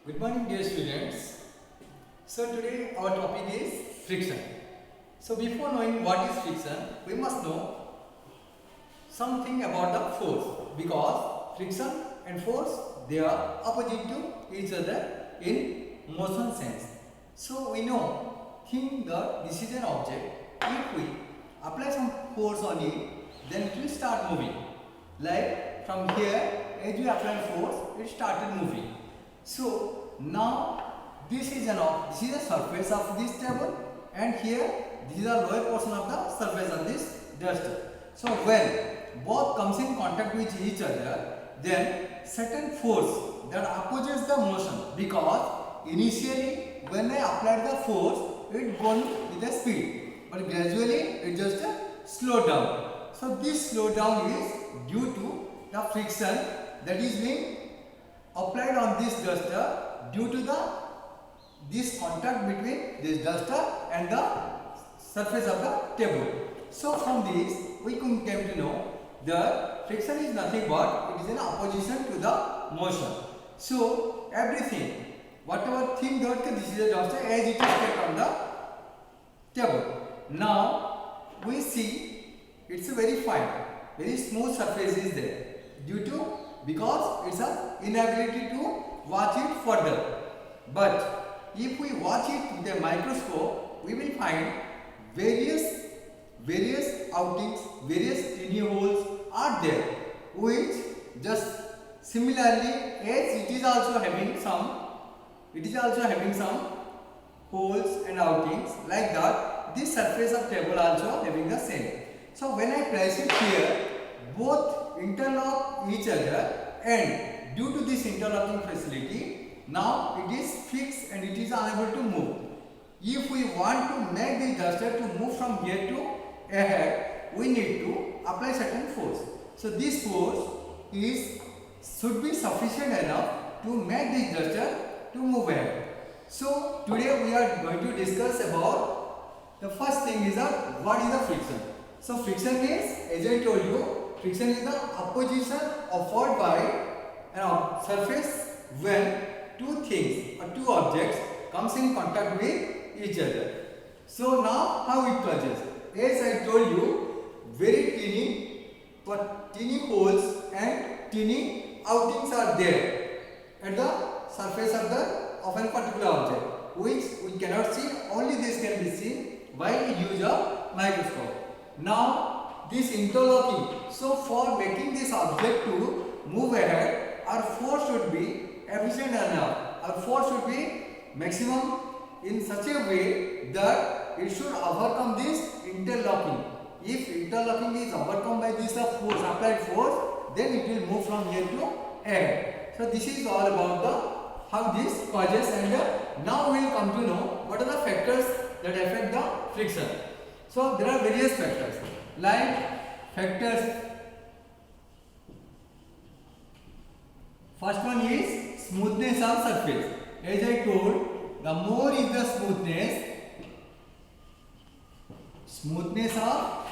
Good morning, dear students. So today our topic is friction. So before knowing what is friction, we must know something about the force, because friction and force, they are opposite to each other in motion sense. So we know, think that this is an object. If we apply some force on it, then it will start moving. Like from here, as we apply force, it started moving. So now this is the surface of this table, and here this is the lower portion of the surface of this duster. So when both comes in contact with each other, then certain force that opposes the motion, because initially when I applied the force, it gone with a speed, but gradually it just slowed down. So this slow down is due to the friction that is being applied on this duster due to this contact between this duster and the surface of the table. So from this we came to know that friction is nothing but it is in opposition to the motion. So everything, whatever thing that this is a duster as it is kept on the table. Now we see it's a very fine, very smooth surface is there due to, because it's a inability to watch it further. But if we watch it with a microscope, we will find various outings, various tiny holes are there, which just similarly as it is also having some holes and outings like that, this surface of table also having the same. So when I place it here, both interlock each other, and due to this interlocking facility, now it is fixed and it is unable to move. If we want to make the duster to move from here to ahead, we need to apply certain force. So this force should be sufficient enough to make this duster to move ahead. So today we are going to discuss about the first thing is that what is the friction. So friction is, as I told you, friction is the opposition offered by a surface when two things or two objects comes in contact with each other. So now how it causes? As I told you, very teeny holes and teeny outings are there at the surface of a particular object, which we cannot see. Only this can be seen by use of microscope. Now this interlocking, so for making this object to move ahead, our force should be efficient enough. Our force should be maximum in such a way that it should overcome this interlocking. If interlocking is overcome by this force, applied force, then it will move from here to ahead. So this is all about how this causes, and now we will come to know what are the factors that affect the friction. So there are various factors, like factors. First one is smoothness of surface. As I told, the more is the smoothness of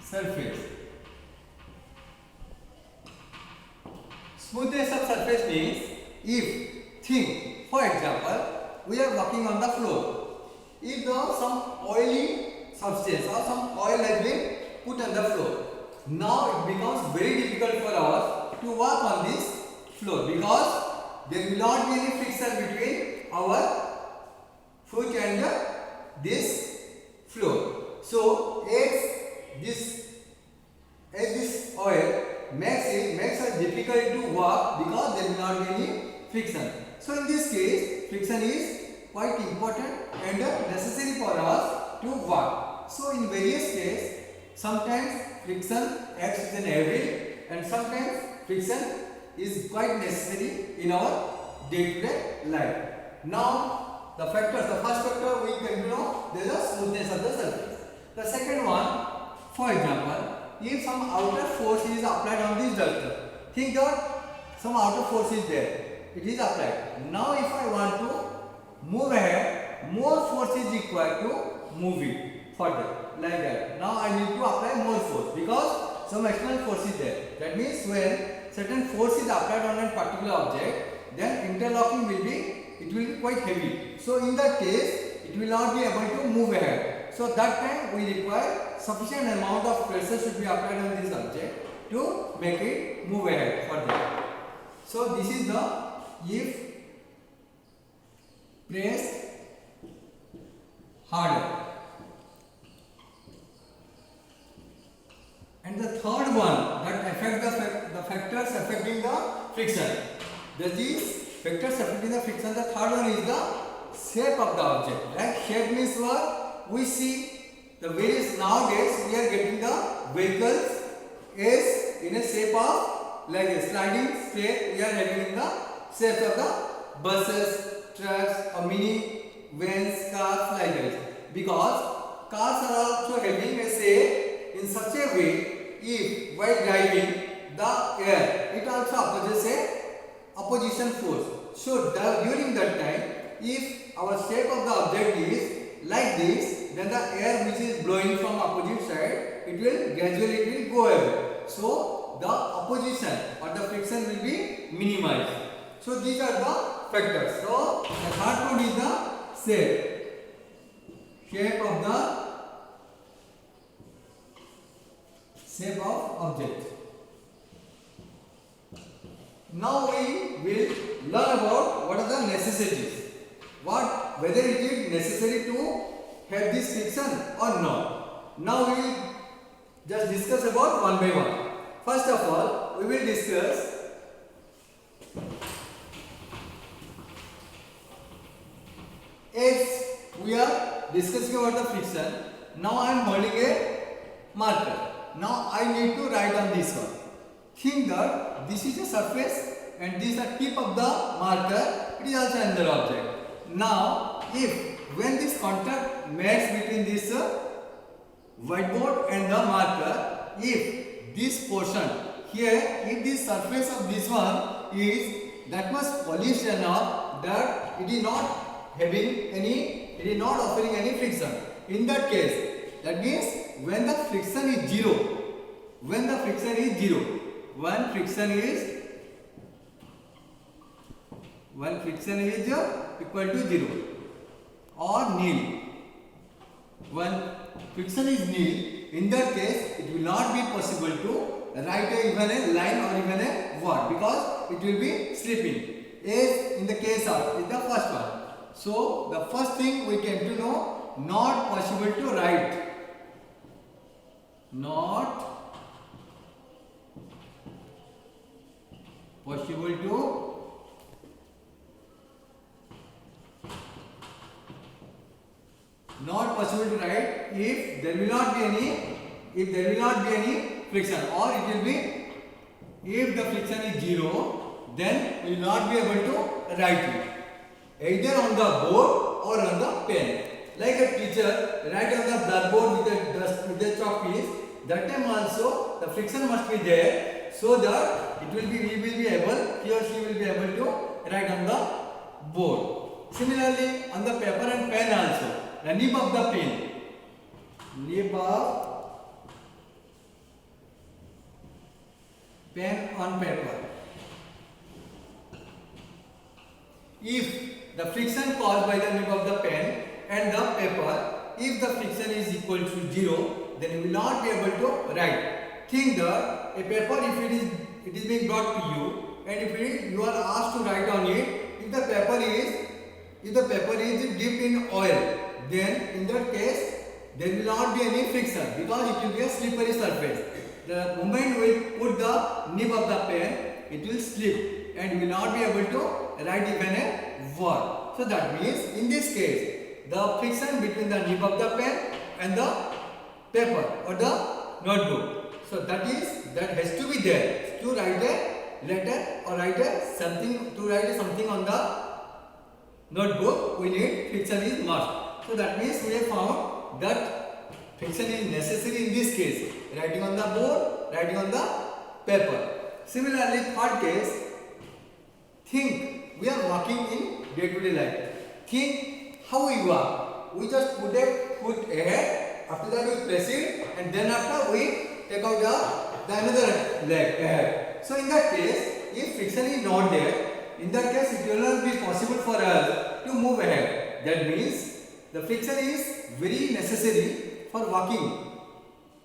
surface. Smoothness of surface means, for example, we are walking on the floor. If some oily substance or some oil has been put on the floor, now it becomes very difficult for us to walk on this floor, because there will not be any friction between our foot and this floor. So as this oil makes us difficult to walk, because there will not be any friction. So in this case, friction is quite important and necessary for us to walk. So in various cases, sometimes friction acts as an evil, and sometimes friction is quite necessary in our day-to-day life. Now the factors, the first factor we can know, there is a smoothness of the surface. The second one, for example, if some outer force is applied on this duster, think that some outer force is there, it is applied. Now if I want to move ahead, more force is required to move it further, like that. Now I need to apply more force, because some external force is there. That means when certain force is applied on a particular object, then interlocking will be quite heavy. So in that case, it will not be able to move ahead. So that time we require sufficient amount of pressure should be applied on this object to make it move ahead further. So this is the if pressed harder. And the third one that affect the factors affecting the friction. That is factors affecting the friction. The third one is the shape of the object. Like shape means what? We see the various nowadays we are getting the vehicles is in a shape of like a sliding shape. We are having in the shape of the buses, trucks, or mini vans, cars like that. Because cars are also having a shape in such a way. If while driving the air, it also opposes a opposition force. So during that time, if our shape of the object is like this, then the air which is blowing from opposite side, it will gradually go away. So the opposition or the friction will be minimized. So these are the factors. So the third one is the shape of the shape of object. Now we will learn about what are the necessities. Whether it is necessary to have this friction or not. Now we will just discuss about one by one. First of all, we will discuss as we are discussing about the friction. Now I am holding a marker. Now I need to write on this one. Think that this is a surface and this is the tip of the marker. It is also another object. Now if when this contact makes between this whiteboard and the marker, if this portion here, if this surface of this one is that much polished enough that it is not offering any friction. In that case, that means when the friction is zero, when friction is equal to 0 or nil. When friction is nil, in that case it will not be possible to write even a line or even a word because it will be slipping. As in the case of the first one. So the first thing we came to know, not possible to write. Not possible to write if there will not be any friction, or it will be if the friction is 0, then we will not be able to write it either on the board or on the pen. Like a teacher write on the blackboard with the chalk piece, that time also the friction must be there, so that he or she will be able to write on the board. Similarly, on the paper and pen also, the nib of the pen, pen on paper. If the friction caused by the nib of the pen and the paper, if the friction is equal to 0, then you will not be able to write. Think that a paper, if it is being brought to you, and if you are asked to write on it, if the paper is dipped in oil, then in that case there will not be any friction because it will be a slippery surface. The moment we put the nib of the pen, it will slip and we will not be able to write even a word. So that means in this case, the friction between the nib of the pen and the paper or the notebook. So that has to be there to write a letter or write something on the notebook. We need friction is must. So that means we have found that friction is necessary in this case. Writing on the board, writing on the paper. Similarly, third case, think we are walking in day-to-day life. Think how we walk. We just put a foot ahead, after that we press it, and then after we take out the another leg ahead. So in that case, if friction is not there, in that case it will not be possible for us to move ahead. That means the friction is very necessary for walking.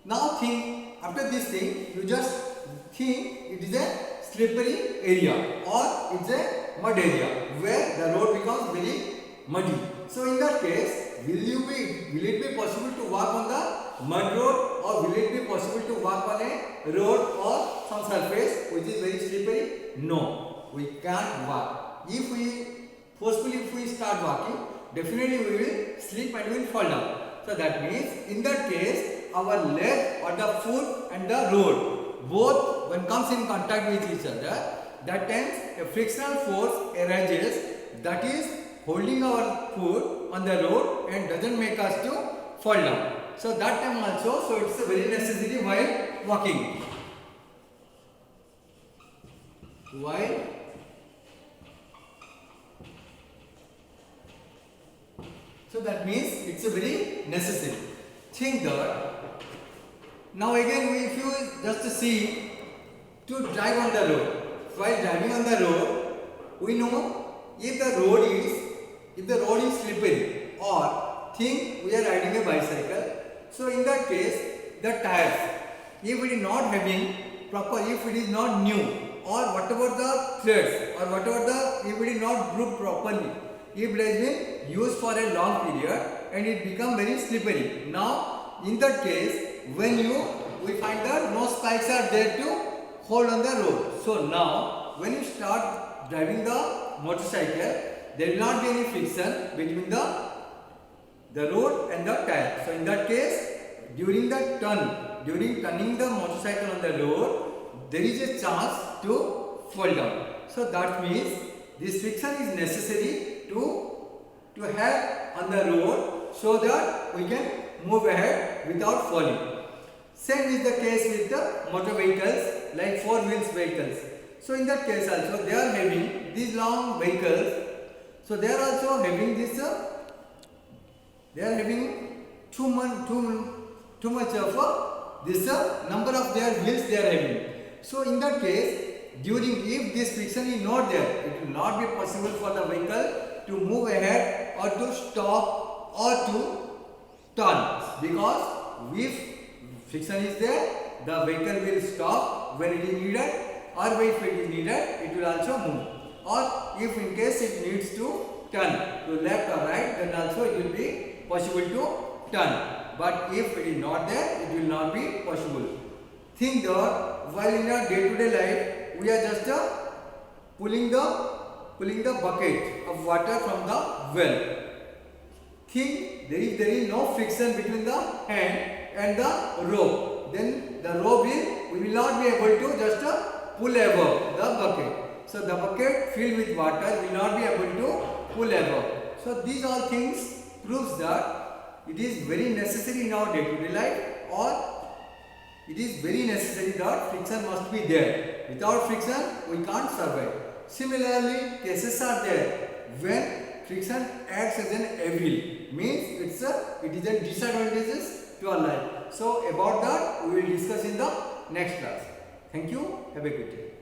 Now think, after this thing, you just think it is a slippery area or it's a mud area where the road becomes very muddy. So in that case, will it be possible to walk on the mud road, or will it be possible to walk on a road or some surface which is very slippery? No, we can't walk. If we start walking, definitely we will slip and we will fall down. So that means in that case, our leg or the foot and the road both when comes in contact with each other, that times a frictional force arises that is holding our foot on the road and doesn't make us to fall down. So that time also, so it's very necessary while walking. So that means it's a very necessary. Think that now again if you just see to drive on the road. While driving on the road, we know if the road is slippery, or think we are riding a bicycle. So in that case, the tires, if it is not having proper, if it is not new, or whatever the threads, or if it is not grouped properly, if it has been used for a long period and it become very slippery. Now in that case, we find that no spikes are there to hold on the road. So now when you start driving the motorcycle, there will not be any friction between the road and the tire. So in that case, during turning the motorcycle on the road, there is a chance to fall down. So that means this friction is necessary to have on the road so that we can move ahead without falling. Same is the case with the motor vehicles like 4 wheels vehicles. So in that case also they are having these long vehicles. So they are also having this. They are having too much of this number of their wheels they are having. So in that case, if this friction is not there, it will not be possible for the vehicle to move ahead or to stop or to turn, because if friction is there, the vehicle will stop when it is needed, or if it is needed, it will also move. Or if in case it needs to turn to left or right, then also it will be possible to turn. But if it is not there, it will not be possible. Think that while in our day-to-day life, we are just pulling the bucket of water from the well. Think there is no friction between the hand and the rope. Then the rope we will not be able to just pull above the bucket. So the bucket filled with water will not be able to pull above. So these all things proves that it is very necessary in our day-to-day life, or it is very necessary that friction must be there. Without friction, we can't survive. Similarly, cases are there when friction acts as an evil, means it is a disadvantages to our life. So about that we will discuss in the next class. Thank you. Have a good day.